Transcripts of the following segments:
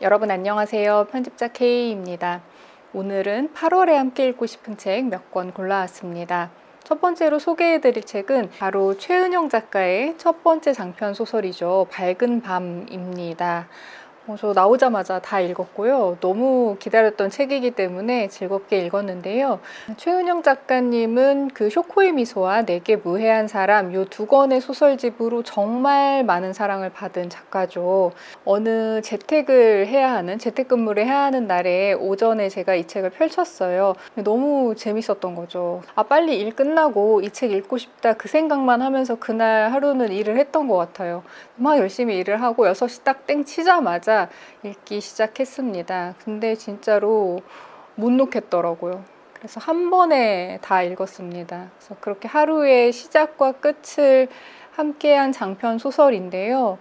여러분 안녕하세요. 편집자 K입니다. 오늘은 8월에 함께 읽고 싶은 책 몇 권 골라왔습니다. 첫 번째로 소개해드릴 책은 바로 최은영 작가의 첫 번째 장편 소설이죠. 밝은 밤입니다. 저 나오자마자 다 읽었고요. 너무 기다렸던 책이기 때문에 즐겁게 읽었는데요. 최은영 작가님은 그 쇼코의 미소와 내게 무해한 사람 이 두 권의 소설집으로 정말 많은 사랑을 받은 작가죠. 어느 재택근무를 해야 하는 날에 오전에 제가 이 책을 펼쳤어요. 너무 재밌었던 거죠. 빨리 일 끝나고 이 책 읽고 싶다 그 생각만 하면서 그날 하루는 일을 했던 것 같아요. 막 열심히 일을 하고 6시 딱 땡 치자마자 읽기 시작했습니다. 근데 진짜로 못 놓겠더라고요. 그래서 한 번에 다 읽었습니다. 그래서 그렇게 하루의 시작과 끝을 함께한 장편 소설인데요.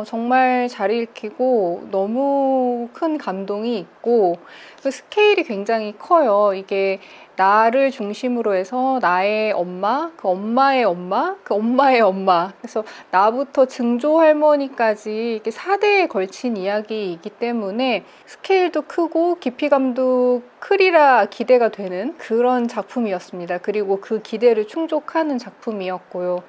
정말 잘 읽히고 너무 큰 감동이 있고 그 스케일이 굉장히 커요. 이게 나를 중심으로 해서 나의 엄마, 그 엄마의 엄마, 그 엄마의 엄마, 그래서 나부터 증조 할머니까지 이게 4대에 걸친 이야기이기 때문에 스케일도 크고 깊이감도 크리라 기대가 되는 그런 작품이었습니다. 그리고 그 기대를 충족하는 작품이었고요.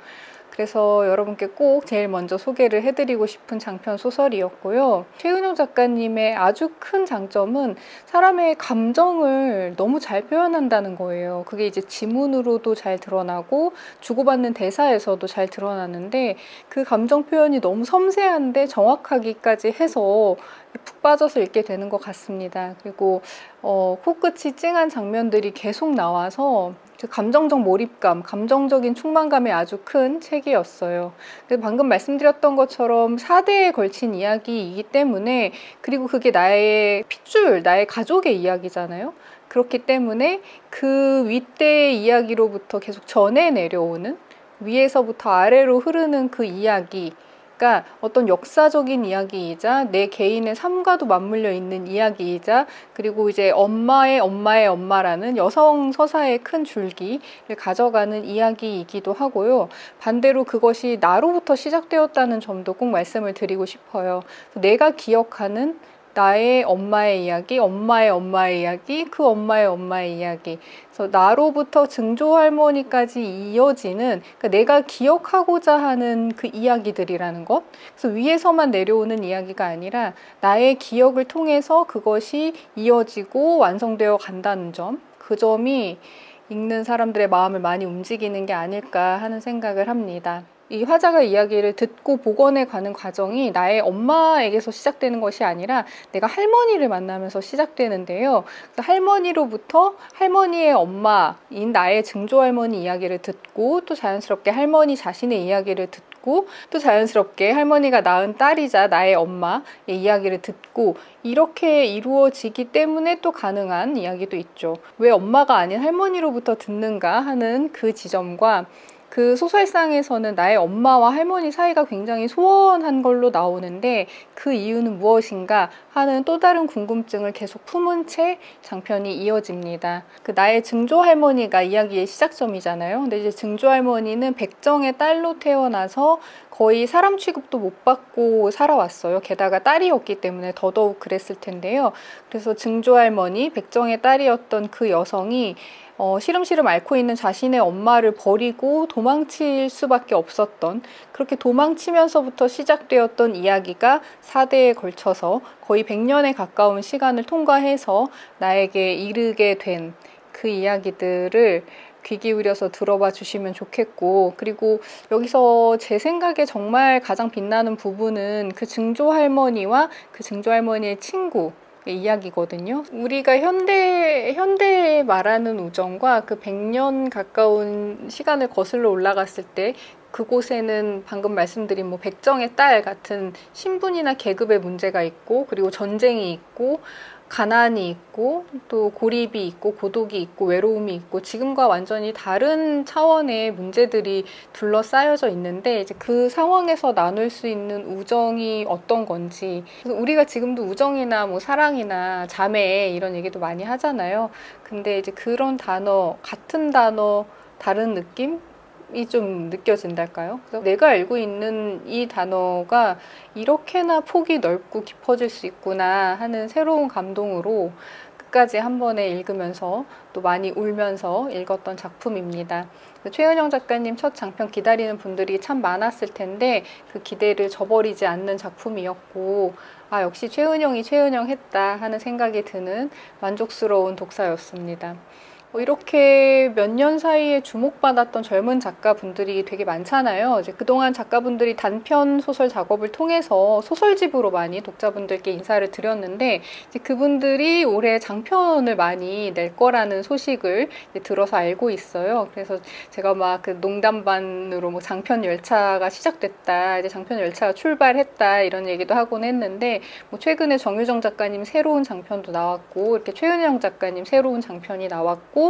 그래서 여러분께 꼭 제일 먼저 소개를 해드리고 싶은 장편 소설이었고요. 최은영 작가님의 아주 큰 장점은 사람의 감정을 너무 잘 표현한다는 거예요. 그게 이제 지문으로도 잘 드러나고 주고받는 대사에서도 잘 드러나는데 그 감정 표현이 너무 섬세한데 정확하기까지 해서 푹 빠져서 읽게 되는 것 같습니다. 그리고 코끝이 찡한 장면들이 계속 나와서 그 감정적 몰입감, 감정적인 충만감이 아주 큰 책이었어요. 방금 말씀드렸던 것처럼 4대에 걸친 이야기이기 때문에 그리고 그게 나의 핏줄, 나의 가족의 이야기잖아요. 그렇기 때문에 그 윗대의 이야기로부터 계속 전해 내려오는 위에서부터 아래로 흐르는 그 이야기 그러니까 어떤 역사적인 이야기이자 내 개인의 삶과도 맞물려 있는 이야기이자 그리고 이제 엄마의 엄마의 엄마라는 여성 서사의 큰 줄기를 가져가는 이야기이기도 하고요. 반대로 그것이 나로부터 시작되었다는 점도 꼭 말씀을 드리고 싶어요. 내가 기억하는 나의 엄마의 이야기, 엄마의 엄마의 이야기, 그 엄마의 엄마의 이야기. 그래서 나로부터 증조 할머니까지 이어지는 그러니까 내가 기억하고자 하는 그 이야기들이라는 것. 그래서 위에서만 내려오는 이야기가 아니라 나의 기억을 통해서 그것이 이어지고 완성되어 간다는 점. 그 점이 읽는 사람들의 마음을 많이 움직이는 게 아닐까 하는 생각을 합니다. 이 화자가 이야기를 듣고 복원해 가는 과정이 나의 엄마에게서 시작되는 것이 아니라 내가 할머니를 만나면서 시작되는데요. 할머니로부터 할머니의 엄마인 나의 증조할머니 이야기를 듣고 또 자연스럽게 할머니 자신의 이야기를 듣고 또 자연스럽게 할머니가 낳은 딸이자 나의 엄마의 이야기를 듣고 이렇게 이루어지기 때문에 또 가능한 이야기도 있죠. 왜 엄마가 아닌 할머니로부터 듣는가 하는 그 지점과 그 소설상에서는 나의 엄마와 할머니 사이가 굉장히 소원한 걸로 나오는데 그 이유는 무엇인가 하는 또 다른 궁금증을 계속 품은 채 장편이 이어집니다. 그 나의 증조 할머니가 이야기의 시작점이잖아요. 근데 이제 증조 할머니는 백정의 딸로 태어나서 거의 사람 취급도 못 받고 살아왔어요. 게다가 딸이었기 때문에 더더욱 그랬을 텐데요. 그래서 증조 할머니, 백정의 딸이었던 그 여성이 시름시름 앓고 있는 자신의 엄마를 버리고 도망칠 수밖에 없었던 그렇게 도망치면서부터 시작되었던 이야기가 4대에 걸쳐서 거의 100년에 가까운 시간을 통과해서 나에게 이르게 된 그 이야기들을 귀 기울여서 들어봐 주시면 좋겠고 그리고 여기서 제 생각에 정말 가장 빛나는 부분은 그 증조 할머니와 그 증조 할머니의 친구 이야기거든요. 우리가 현대에 말하는 우정과 그 100년 가까운 시간을 거슬러 올라갔을 때 그곳에는 방금 말씀드린 뭐 백정의 딸 같은 신분이나 계급의 문제가 있고 그리고 전쟁이 있고 가난이 있고 또 고립이 있고 고독이 있고 외로움이 있고 지금과 완전히 다른 차원의 문제들이 둘러싸여져 있는데 이제 그 상황에서 나눌 수 있는 우정이 어떤 건지 그래서 우리가 지금도 우정이나 뭐 사랑이나 자매 이런 얘기도 많이 하잖아요. 근데 이제 그런 단어 같은 단어 다른 느낌? 이 좀 느껴진달까요? 그래서 내가 알고 있는 이 단어가 이렇게나 폭이 넓고 깊어질 수 있구나 하는 새로운 감동으로 끝까지 한 번에 읽으면서 또 많이 울면서 읽었던 작품입니다. 최은영 작가님 첫 장편 기다리는 분들이 참 많았을 텐데 그 기대를 저버리지 않는 작품이었고, 아, 역시 최은영이 최은영 했다 하는 생각이 드는 만족스러운 독서였습니다. 이렇게 몇 년 사이에 주목받았던 젊은 작가분들이 되게 많잖아요. 이제 그동안 작가분들이 단편 소설 작업을 통해서 소설집으로 많이 독자분들께 인사를 드렸는데, 이제 그분들이 올해 장편을 많이 낼 거라는 소식을 이제 들어서 알고 있어요. 그래서 제가 막 그 농담반으로 뭐 장편 열차가 시작됐다, 이제 장편 열차가 출발했다 이런 얘기도 하곤 했는데, 뭐 최근에 정유정 작가님 새로운 장편도 나왔고, 이렇게 최은영 작가님 새로운 장편이 나왔고,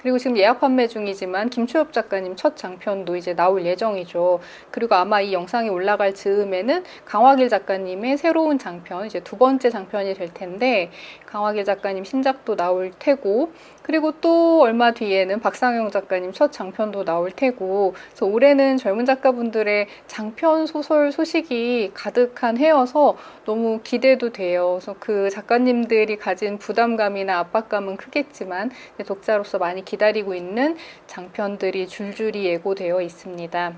그리고 지금 예약 판매 중이지만 김초엽 작가님 첫 장편도 이제 나올 예정이죠. 그리고 아마 이 영상이 올라갈 즈음에는 강화길 작가님의 새로운 장편, 이제 두 번째 장편이 될 텐데, 강화길 작가님 신작도 나올 테고, 그리고 또 얼마 뒤에는 박상영 작가님 첫 장편도 나올 테고, 그래서 올해는 젊은 작가분들의 장편 소설 소식이 가득한 해여서 너무 기대도 돼요. 그래서 그 작가님들이 가진 부담감이나 압박감은 크겠지만 독자로서 많이 기다리고 있는 장편들이 줄줄이 예고되어 있습니다.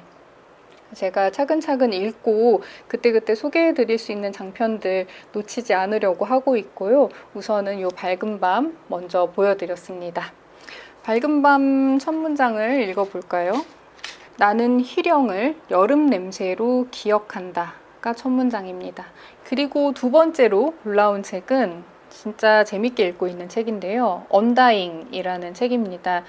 제가 차근차근 읽고 그때그때 소개해드릴 수 있는 장편들 놓치지 않으려고 하고 있고요. 우선은 이 밝은 밤 먼저 보여드렸습니다. 밝은 밤 첫 문장을 읽어볼까요? 나는 희령을 여름 냄새로 기억한다가 첫 문장입니다. 그리고 두 번째로 골라온 책은 진짜 재밌게 읽고 있는 책인데요. 언다잉이라는 책입니다.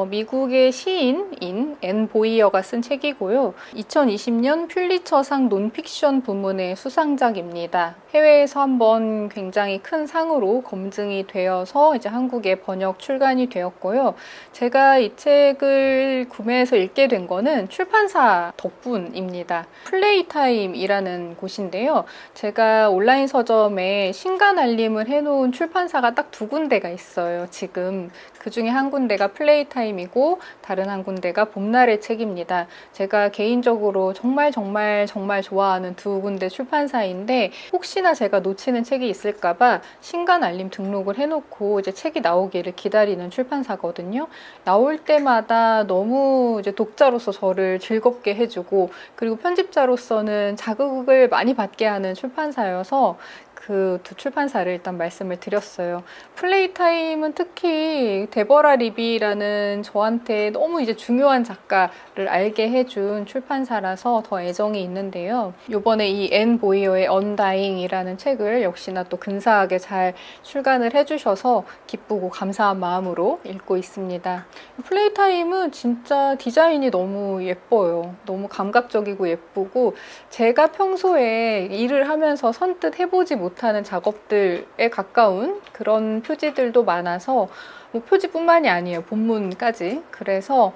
미국의 시인인 앤 보이어가 쓴 책이고요. 2020년 퓰리처상 논픽션 부문의 수상작입니다. 해외에서 한번 굉장히 큰 상으로 검증이 되어서 이제 한국에 번역 출간이 되었고요. 제가 이 책을 구매해서 읽게 된 거는 출판사 덕분입니다. 플레이타임이라는 곳인데요. 제가 온라인 서점에 신간 알림을 해놓은 출판사가 딱 두 군데가 있어요. 지금 그 중에 한 군데가 플레이타임이고 다른 한 군데가 봄날의 책입니다. 제가 개인적으로 정말 좋아하는 두 군데 출판사인데, 혹시나 제가 놓치는 책이 있을까봐 신간 알림 등록을 해놓고 이제 책이 나오기를 기다리는 출판사거든요. 나올 때마다 너무 이제 독자로서 저를 즐겁게 해주고, 그리고 편집자로서는 자극을 많이 받게 하는 출판사여서 그 두 출판사를 일단 말씀을 드렸어요. 플레이타임은 특히 데버라 리비라는 저한테 너무 이제 중요한 작가를 알게 해준 출판사라서 더 애정이 있는데요. 이번에 이 앤 보이어의 언다잉이라는 책을 역시나 또 근사하게 잘 출간을 해주셔서 기쁘고 감사한 마음으로 읽고 있습니다. 플레이타임은 진짜 디자인이 너무 예뻐요. 너무 감각적이고 예쁘고, 제가 평소에 일을 하면서 선뜻 해보지 못하는 작업들에 가까운 그런 표지들도 많아서, 뭐 표지뿐만이 아니에요. 본문까지. 그래서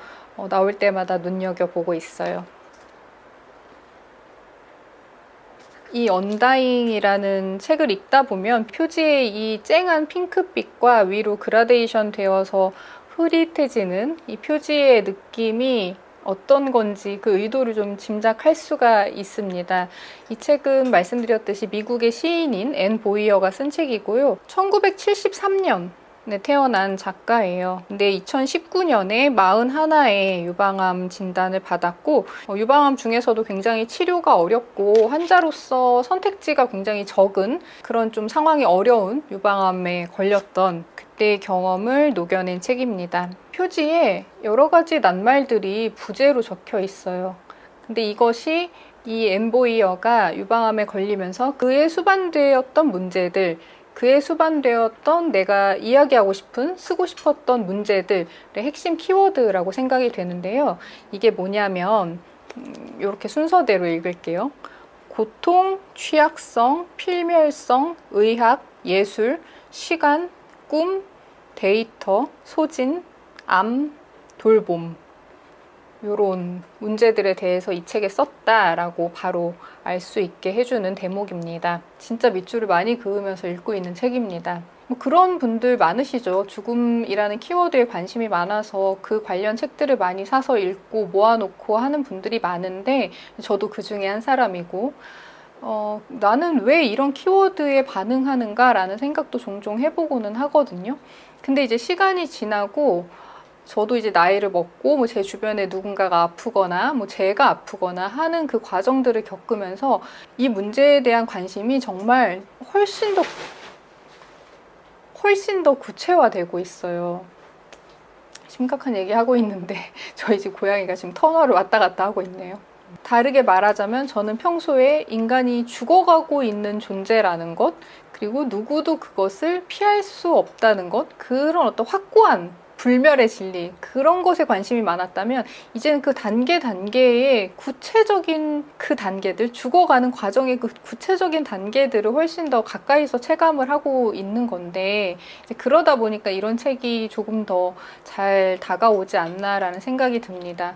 나올 때마다 눈여겨보고 있어요. 이 언다잉이라는 책을 읽다 보면 표지의 이 쨍한 핑크빛과 위로 그라데이션 되어서 흐릿해지는 이 표지의 느낌이 어떤 건지 그 의도를 좀 짐작할 수가 있습니다. 이 책은 말씀드렸듯이 미국의 시인인 앤 보이어가 쓴 책이고요. 1973년 태어난 작가예요. 근데 2019년에 41의 유방암 진단을 받았고, 유방암 중에서도 굉장히 치료가 어렵고 환자로서 선택지가 굉장히 적은 그런 좀 상황이 어려운 유방암에 걸렸던 그때의 경험을 녹여낸 책입니다. 표지에 여러 가지 낱말들이 부제로 적혀 있어요. 근데 이것이 이 앤 보이어가 유방암에 걸리면서 그에 수반되었던 문제들, 그에 수반되었던 내가 이야기하고 싶은, 쓰고 싶었던 문제들의 핵심 키워드라고 생각이 되는데요. 이게 뭐냐면 이렇게 순서대로 읽을게요. 고통, 취약성, 필멸성, 의학, 예술, 시간, 꿈, 데이터, 소진, 암, 돌봄, 이런 문제들에 대해서 이 책에 썼다라고 바로 알 수 있게 해주는 대목입니다. 진짜 밑줄을 많이 그으면서 읽고 있는 책입니다. 뭐 그런 분들 많으시죠. 죽음이라는 키워드에 관심이 많아서 그 관련 책들을 많이 사서 읽고 모아놓고 하는 분들이 많은데 저도 그 중에 한 사람이고 나는 왜 이런 키워드에 반응하는가라는 생각도 종종 해보고는 하거든요. 근데 이제 시간이 지나고 저도 이제 나이를 먹고 뭐 제 주변에 누군가가 아프거나 뭐 제가 아프거나 하는 그 과정들을 겪으면서 이 문제에 대한 관심이 정말 훨씬 더 구체화되고 있어요. 심각한 얘기 하고 있는데 저희 집 고양이가 지금 터널을 왔다 갔다 하고 있네요. 다르게 말하자면 저는 평소에 인간이 죽어가고 있는 존재라는 것, 그리고 누구도 그것을 피할 수 없다는 것, 그런 어떤 확고한 불멸의 진리, 그런 것에 관심이 많았다면 이제는 그 단계의 구체적인 그 단계들, 죽어가는 과정의 그 구체적인 단계들을 훨씬 더 가까이서 체감을 하고 있는 건데, 이제 그러다 보니까 이런 책이 조금 더 잘 다가오지 않나라는 생각이 듭니다.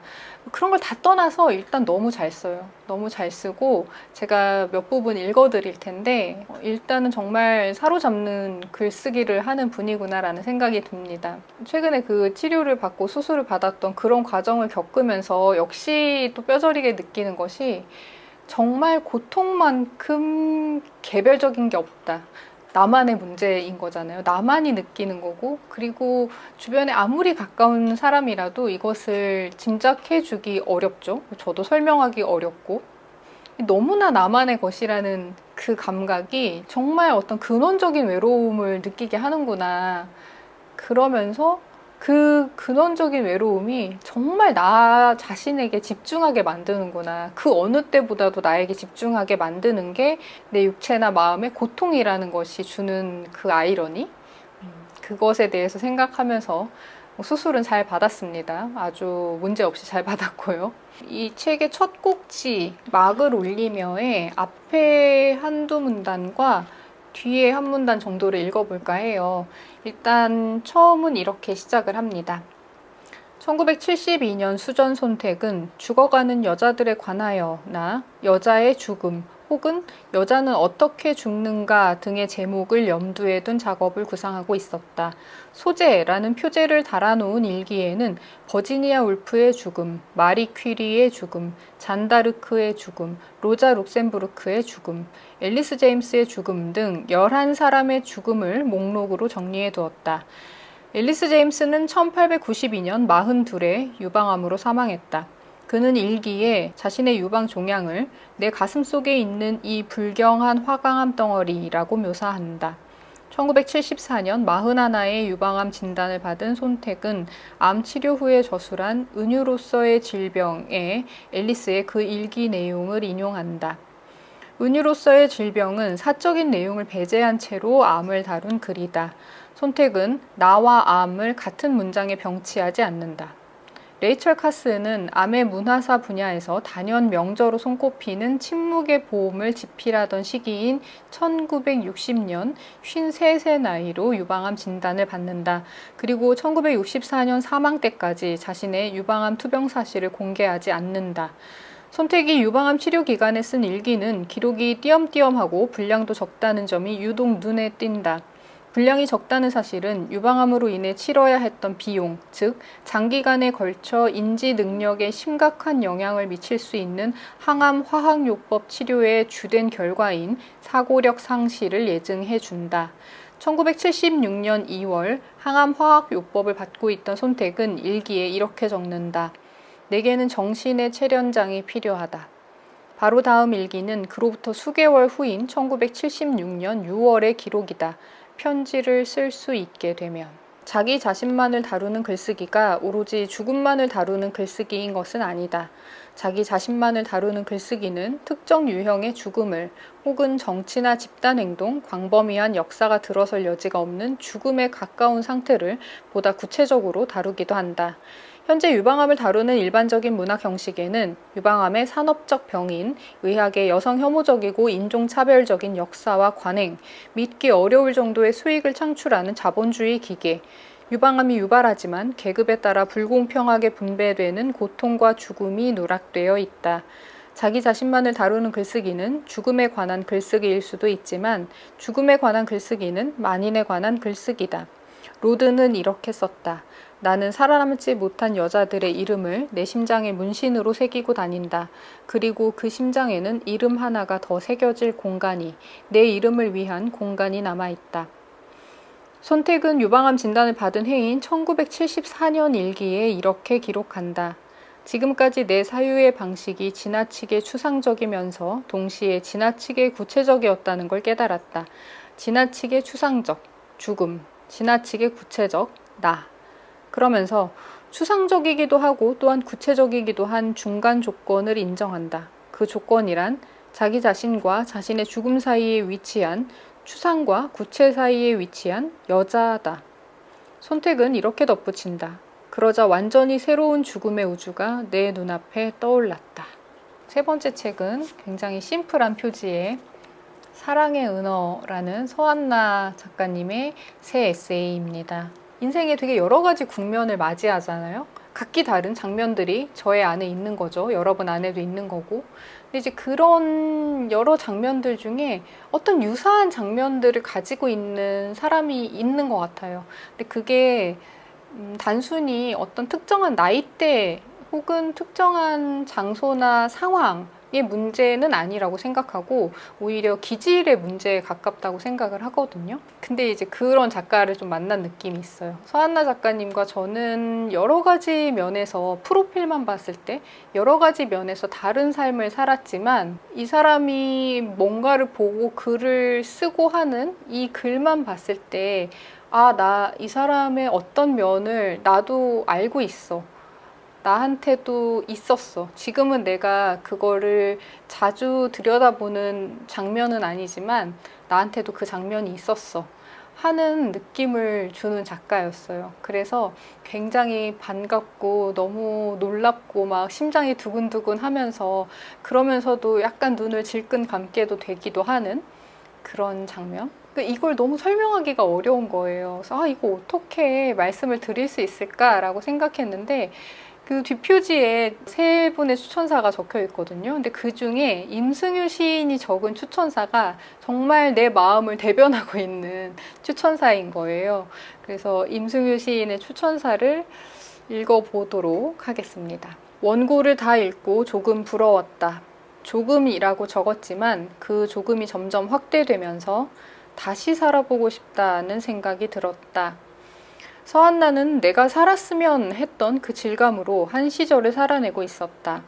그런 걸 다 떠나서 일단 너무 잘 써요. 너무 잘 쓰고 제가 몇 부분 읽어드릴 텐데 일단은 정말 사로잡는 글쓰기를 하는 분이구나라는 생각이 듭니다. 최근에 그 치료를 받고 수술을 받았던 그런 과정을 겪으면서 역시 또 뼈저리게 느끼는 것이 정말 고통만큼 개별적인 게 없다. 나만의 문제인 거잖아요. 나만이 느끼는 거고, 그리고 주변에 아무리 가까운 사람이라도 이것을 짐작해주기 어렵죠. 저도 설명하기 어렵고. 너무나 나만의 것이라는 그 감각이 정말 어떤 근원적인 외로움을 느끼게 하는구나. 그러면서 그 근원적인 외로움이 정말 나 자신에게 집중하게 만드는구나. 그 어느 때보다도 나에게 집중하게 만드는 게 내 육체나 마음의 고통이라는 것이 주는 그 아이러니? 그것에 대해서 생각하면서 수술은 잘 받았습니다. 아주 문제없이 잘 받았고요. 이 책의 첫 꼭지, 막을 올리며의 앞에 한두 문단과 뒤에 한 문단 정도를 읽어볼까 해요. 일단 처음은 이렇게 시작을 합니다. 1972년 수전 손택은 죽어가는 여자들에 관하여나 여자의 죽음 혹은 여자는 어떻게 죽는가 등의 제목을 염두에 둔 작업을 구상하고 있었다. 소재라는 표제를 달아놓은 일기에는 버지니아 울프의 죽음, 마리 퀴리의 죽음, 잔다르크의 죽음, 로자 룩셈부르크의 죽음, 앨리스 제임스의 죽음 등 11사람의 죽음을 목록으로 정리해 두었다. 앨리스 제임스는 1892년 42에 유방암으로 사망했다. 그는 일기에 자신의 유방 종양을 내 가슴 속에 있는 이 불경한 화강암 덩어리라고 묘사한다. 1974년 41의 유방암 진단을 받은 손택은 암 치료 후에 저술한 은유로서의 질병에 앨리스의 그 일기 내용을 인용한다. 은유로서의 질병은 사적인 내용을 배제한 채로 암을 다룬 글이다. 손택은 나와 암을 같은 문장에 병치하지 않는다. 레이첼 카스는 암의 문화사 분야에서 단연 명저로 손꼽히는 침묵의 보험을 집필하던 시기인 1960년 53세 나이로 유방암 진단을 받는다. 그리고 1964년 사망 때까지 자신의 유방암 투병 사실을 공개하지 않는다. 손택이 유방암 치료 기간에 쓴 일기는 기록이 띄엄띄엄하고 분량도 적다는 점이 유독 눈에 띈다. 분량이 적다는 사실은 유방암으로 인해 치러야 했던 비용, 즉 장기간에 걸쳐 인지 능력에 심각한 영향을 미칠 수 있는 항암 화학요법 치료의 주된 결과인 사고력 상실을 예증해 준다. 1976년 2월 항암 화학요법을 받고 있던 손택은 일기에 이렇게 적는다. 내게는 정신의 체련장이 필요하다. 바로 다음 일기는 그로부터 수개월 후인 1976년 6월의 기록이다. 편지를 쓸 수 있게 되면. 자기 자신만을 다루는 글쓰기가 오로지 죽음만을 다루는 글쓰기인 것은 아니다. 자기 자신만을 다루는 글쓰기는 특정 유형의 죽음을 혹은 정치나 집단행동, 광범위한 역사가 들어설 여지가 없는 죽음에 가까운 상태를 보다 구체적으로 다루기도 한다. 현재 유방암을 다루는 일반적인 문학 형식에는 유방암의 산업적 병인, 의학의 여성 혐오적이고 인종차별적인 역사와 관행, 믿기 어려울 정도의 수익을 창출하는 자본주의 기계, 유방암이 유발하지만 계급에 따라 불공평하게 분배되는 고통과 죽음이 누락되어 있다. 자기 자신만을 다루는 글쓰기는 죽음에 관한 글쓰기일 수도 있지만 죽음에 관한 글쓰기는 만인에 관한 글쓰기다. 로드는 이렇게 썼다. 나는 살아남지 못한 여자들의 이름을 내 심장에 문신으로 새기고 다닌다. 그리고 그 심장에는 이름 하나가 더 새겨질 공간이, 내 이름을 위한 공간이 남아있다. 손택은 유방암 진단을 받은 해인 1974년 일기에 이렇게 기록한다. 지금까지 내 사유의 방식이 지나치게 추상적이면서 동시에 지나치게 구체적이었다는 걸 깨달았다. 지나치게 추상적, 죽음, 지나치게 구체적, 나. 그러면서 추상적이기도 하고 또한 구체적이기도 한 중간 조건을 인정한다. 그 조건이란 자기 자신과 자신의 죽음 사이에 위치한, 추상과 구체 사이에 위치한 여자다. 손택은 이렇게 덧붙인다. 그러자 완전히 새로운 죽음의 우주가 내 눈앞에 떠올랐다. 세 번째 책은 굉장히 심플한 표지의 사랑의 은어라는 서한나 작가님의 새 에세이입니다. 인생에 되게 여러 가지 국면을 맞이하잖아요. 각기 다른 장면들이 저의 안에 있는 거죠. 여러분 안에도 있는 거고. 근데 이제 그런 여러 장면들 중에 어떤 유사한 장면들을 가지고 있는 사람이 있는 것 같아요. 근데 그게 단순히 어떤 특정한 나이대 혹은 특정한 장소나 상황의 문제는 아니라고 생각하고 오히려 기질의 문제에 가깝다고 생각을 하거든요. 근데 이제 그런 작가를 좀 만난 느낌이 있어요. 서한나 작가님과 저는 여러 가지 면에서 프로필만 봤을 때 여러 가지 면에서 다른 삶을 살았지만 이 사람이 뭔가를 보고 글을 쓰고 하는 이 글만 봤을 때 나 이 사람의 어떤 면을 나도 알고 있어. 나한테도 있었어. 지금은 내가 그거를 자주 들여다보는 장면은 아니지만 나한테도 그 장면이 있었어. 하는 느낌을 주는 작가였어요. 그래서 굉장히 반갑고 너무 놀랍고 막 심장이 두근두근 하면서 그러면서도 약간 눈을 질끈 감게도 되기도 하는 그런 장면? 이걸 너무 설명하기가 어려운 거예요. 그래서 이거 어떻게 말씀을 드릴 수 있을까라고 생각했는데 그 뒷표지에 세 분의 추천사가 적혀 있거든요. 근데 그 중에 임승유 시인이 적은 추천사가 정말 내 마음을 대변하고 있는 추천사인 거예요. 그래서 임승유 시인의 추천사를 읽어보도록 하겠습니다. 원고를 다 읽고 조금 부러웠다. 조금이라고 적었지만 그 조금이 점점 확대되면서 다시 살아보고 싶다는 생각이 들었다. 서한나는 내가 살았으면 했던 그 질감으로 한 시절을 살아내고 있었다.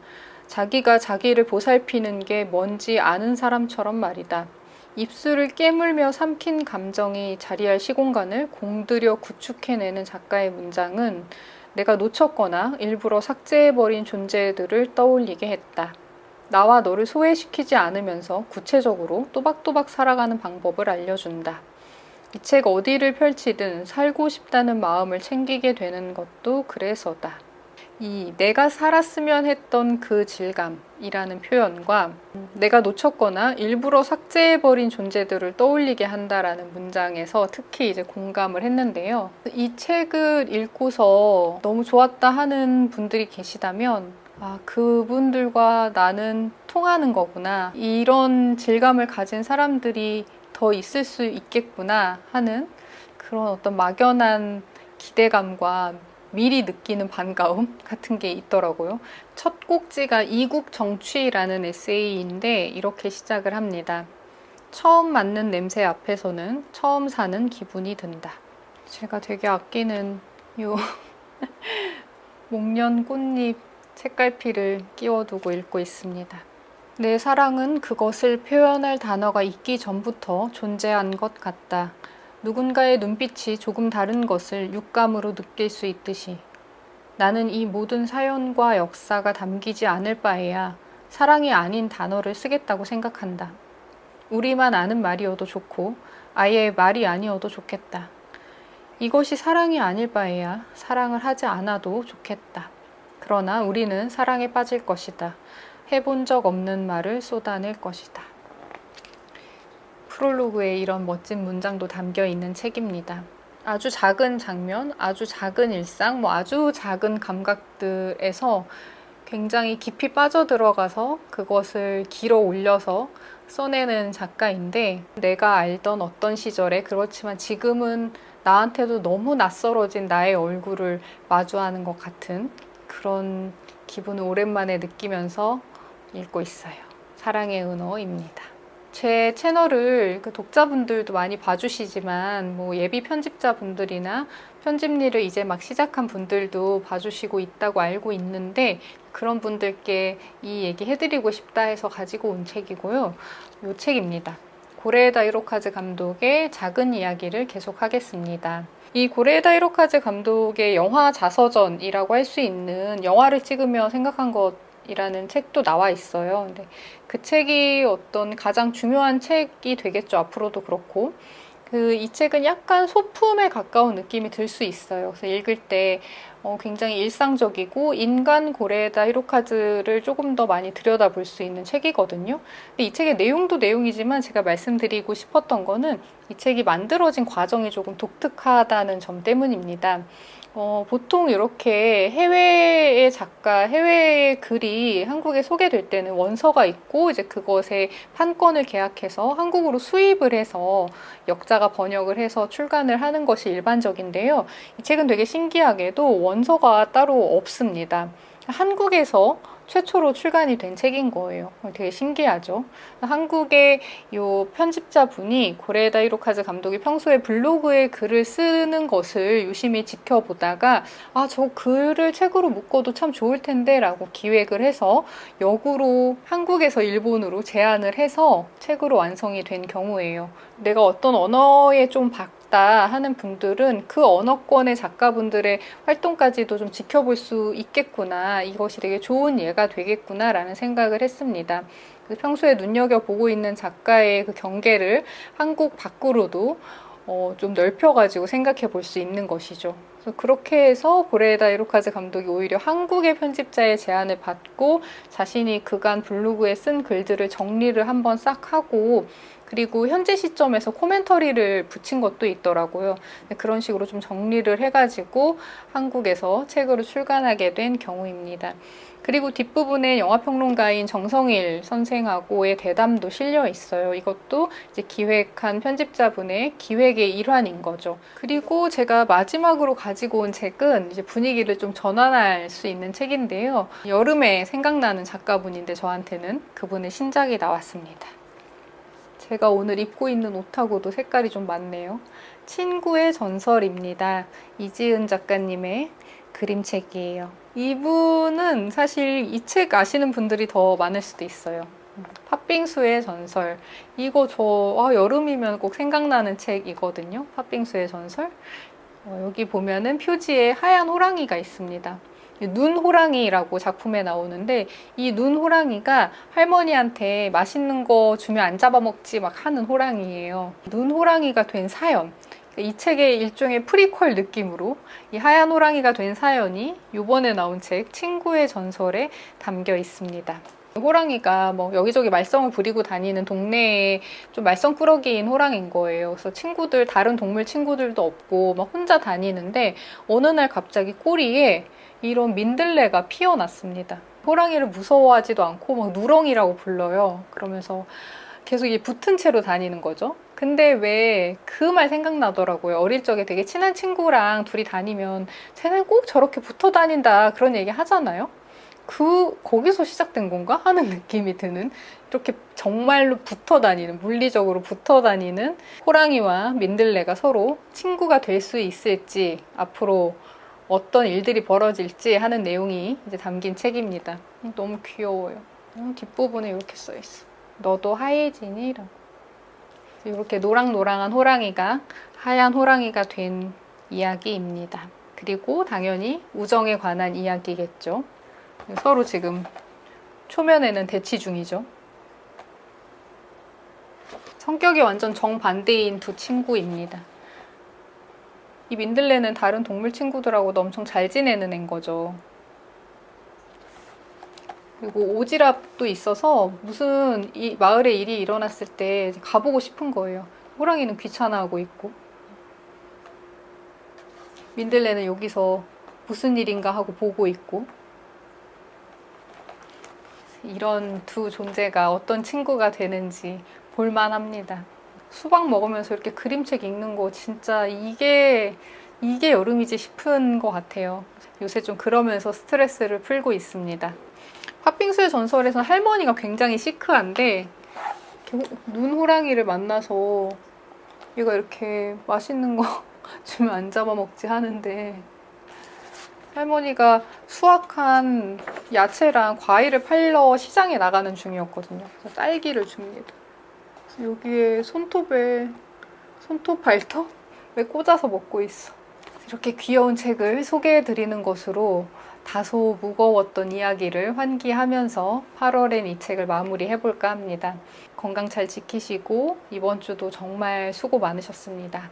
자기가 자기를 보살피는 게 뭔지 아는 사람처럼 말이다. 입술을 깨물며 삼킨 감정이 자리할 시공간을 공들여 구축해내는 작가의 문장은 내가 놓쳤거나 일부러 삭제해버린 존재들을 떠올리게 했다. 나와 너를 소외시키지 않으면서 구체적으로 또박또박 살아가는 방법을 알려준다. 이 책 어디를 펼치든 살고 싶다는 마음을 챙기게 되는 것도 그래서다. 이 내가 살았으면 했던 그 질감이라는 표현과 내가 놓쳤거나 일부러 삭제해버린 존재들을 떠올리게 한다라는 문장에서 특히 이제 공감을 했는데요. 이 책을 읽고서 너무 좋았다 하는 분들이 계시다면 그분들과 나는 통하는 거구나. 이런 질감을 가진 사람들이 더 있을 수 있겠구나 하는 그런 어떤 막연한 기대감과 미리 느끼는 반가움 같은 게 있더라고요. 첫 꼭지가 이국 정취라는 에세이인데 이렇게 시작을 합니다. 처음 맡는 냄새 앞에서는 처음 사는 기분이 든다. 제가 되게 아끼는 요 목련 꽃잎 책갈피를 끼워두고 읽고 있습니다. 내 사랑은 그것을 표현할 단어가 있기 전부터 존재한 것 같다. 누군가의 눈빛이 조금 다른 것을 육감으로 느낄 수 있듯이 나는 이 모든 사연과 역사가 담기지 않을 바에야 사랑이 아닌 단어를 쓰겠다고 생각한다. 우리만 아는 말이어도 좋고 아예 말이 아니어도 좋겠다. 이것이 사랑이 아닐 바에야 사랑을 하지 않아도 좋겠다. 그러나 우리는 사랑에 빠질 것이다. 해본 적 없는 말을 쏟아낼 것이다. 프롤로그에 이런 멋진 문장도 담겨 있는 책입니다. 아주 작은 장면, 아주 작은 일상, 아주 작은 감각들에서 굉장히 깊이 빠져들어가서 그것을 길어 올려서 써내는 작가인데, 내가 알던 어떤 시절에, 그렇지만 지금은 나한테도 너무 낯설어진 나의 얼굴을 마주하는 것 같은 그런 기분을 오랜만에 느끼면서 읽고 있어요. 사랑의 은어입니다. 제 채널을 그 독자분들도 많이 봐주시지만 뭐 예비 편집자분들이나 편집일을 이제 막 시작한 분들도 봐주시고 있다고 알고 있는데, 그런 분들께 이 얘기 해드리고 싶다 해서 가지고 온 책이고요. 이 책입니다. 고레에다 히로카즈 감독의 작은 이야기를 계속하겠습니다. 이 고레에다 히로카즈 감독의 영화 자서전이라고 할 수 있는, 영화를 찍으며 생각한 것이라는 책도 나와 있어요. 근데 그 책이 어떤 가장 중요한 책이 되겠죠. 앞으로도 그렇고. 이 책은 약간 소품에 가까운 느낌이 들 수 있어요. 그래서 읽을 때 굉장히 일상적이고 인간 고레에다 히로카즈를 조금 더 많이 들여다볼 수 있는 책이거든요. 근데 이 책의 내용도 내용이지만 제가 말씀드리고 싶었던 거는 이 책이 만들어진 과정이 조금 독특하다는 점 때문입니다. 보통 이렇게 해외의 작가, 해외의 글이 한국에 소개될 때는 원서가 있고 이제 그것에 판권을 계약해서 한국으로 수입을 해서 역자가 번역을 해서 출간을 하는 것이 일반적인데요. 이 책은 되게 신기하게도 원서가 따로 없습니다. 한국에서 최초로 출간이 된 책인 거예요. 되게 신기하죠. 한국의 요 편집자분이 고레에다 히로카즈 감독이 평소에 블로그에 글을 쓰는 것을 유심히 지켜보다가 저 글을 책으로 묶어도 참 좋을 텐데 라고 기획을 해서 역으로 한국에서 일본으로 제안을 해서 책으로 완성이 된 경우예요. 내가 어떤 언어에 좀 박다 하는 분들은 그 언어권의 작가분들의 활동까지도 좀 지켜볼 수 있겠구나, 이것이 되게 좋은 예가 되겠구나 라는 생각을 했습니다. 평소에 눈여겨보고 있는 작가의 그 경계를 한국 밖으로도 좀 넓혀가지고 생각해 볼 수 있는 것이죠. 그래서 그렇게 해서 고레에다 히로카즈 감독이 오히려 한국의 편집자의 제안을 받고 자신이 그간 블로그에 쓴 글들을 정리를 한번 싹 하고, 그리고 현재 시점에서 코멘터리를 붙인 것도 있더라고요. 그런 식으로 좀 정리를 해가지고 한국에서 책으로 출간하게 된 경우입니다. 그리고 뒷부분에 영화평론가인 정성일 선생하고의 대담도 실려 있어요. 이것도 이제 기획한 편집자분의 기획의 일환인 거죠. 그리고 제가 마지막으로 가지고 온 책은 이제 분위기를 좀 전환할 수 있는 책인데요. 여름에 생각나는 작가분인데 저한테는 그분의 신작이 나왔습니다. 제가 오늘 입고 있는 옷하고도 색깔이 좀 맞네요. 친구의 전설입니다. 이지은 작가님의 그림책이에요. 이분은 사실 이 책 아시는 분들이 더 많을 수도 있어요. 팥빙수의 전설. 이거 여름이면 꼭 생각나는 책이거든요. 팥빙수의 전설. 여기 보면은 표지에 하얀 호랑이가 있습니다. 눈 호랑이라고 작품에 나오는데, 이 눈 호랑이가 할머니한테 맛있는 거 주면 안 잡아먹지 막 하는 호랑이에요. 눈 호랑이가 된 사연. 이 책의 일종의 프리퀄 느낌으로 이 하얀 호랑이가 된 사연이 이번에 나온 책 친구의 전설에 담겨 있습니다. 호랑이가 뭐 여기저기 말썽을 부리고 다니는 동네에 좀 말썽꾸러기인 호랑이인 거예요. 그래서 다른 동물 친구들도 없고 막 혼자 다니는데 어느 날 갑자기 꼬리에 이런 민들레가 피어났습니다. 호랑이를 무서워하지도 않고 막 누렁이라고 불러요. 그러면서 계속 붙은 채로 다니는 거죠. 근데 왜 그 말 생각나더라고요. 어릴 적에 되게 친한 친구랑 둘이 다니면 쟤는 꼭 저렇게 붙어 다닌다 그런 얘기 하잖아요. 거기서 시작된 건가 하는 느낌이 드는, 이렇게 정말로 붙어 다니는, 물리적으로 붙어 다니는 호랑이와 민들레가 서로 친구가 될 수 있을지, 앞으로 어떤 일들이 벌어질지 하는 내용이 이제 담긴 책입니다. 너무 귀여워요. 뒷부분에 이렇게 써있어. 너도 하얘지니라고. 이렇게 노랑노랑한 호랑이가 하얀 호랑이가 된 이야기입니다. 그리고 당연히 우정에 관한 이야기겠죠. 서로 지금 초면에는 대치 중이죠. 성격이 완전 정반대인 두 친구입니다. 이 민들레는 다른 동물 친구들하고도 엄청 잘 지내는 애인 거죠. 그리고 오지랖도 있어서 무슨 이 마을에 일이 일어났을 때 가보고 싶은 거예요. 호랑이는 귀찮아하고 있고, 민들레는 여기서 무슨 일인가 하고 보고 있고. 이런 두 존재가 어떤 친구가 되는지 볼만합니다. 수박 먹으면서 이렇게 그림책 읽는 거 진짜 이게 여름이지 싶은 것 같아요. 요새 좀 그러면서 스트레스를 풀고 있습니다. 팥빙수의 전설에서 할머니가 굉장히 시크한데 눈호랑이를 만나서 얘가 이렇게 맛있는 거 주면 안 잡아먹지 하는데 할머니가 수확한 야채랑 과일을 팔러 시장에 나가는 중이었거든요. 그래서 딸기를 줍니다. 그래서 여기에 손톱 발톱에 꽂아서 먹고 있어. 이렇게 귀여운 책을 소개해드리는 것으로 다소 무거웠던 이야기를 환기하면서 8월엔 이 책을 마무리해볼까 합니다. 건강 잘 지키시고 이번 주도 정말 수고 많으셨습니다.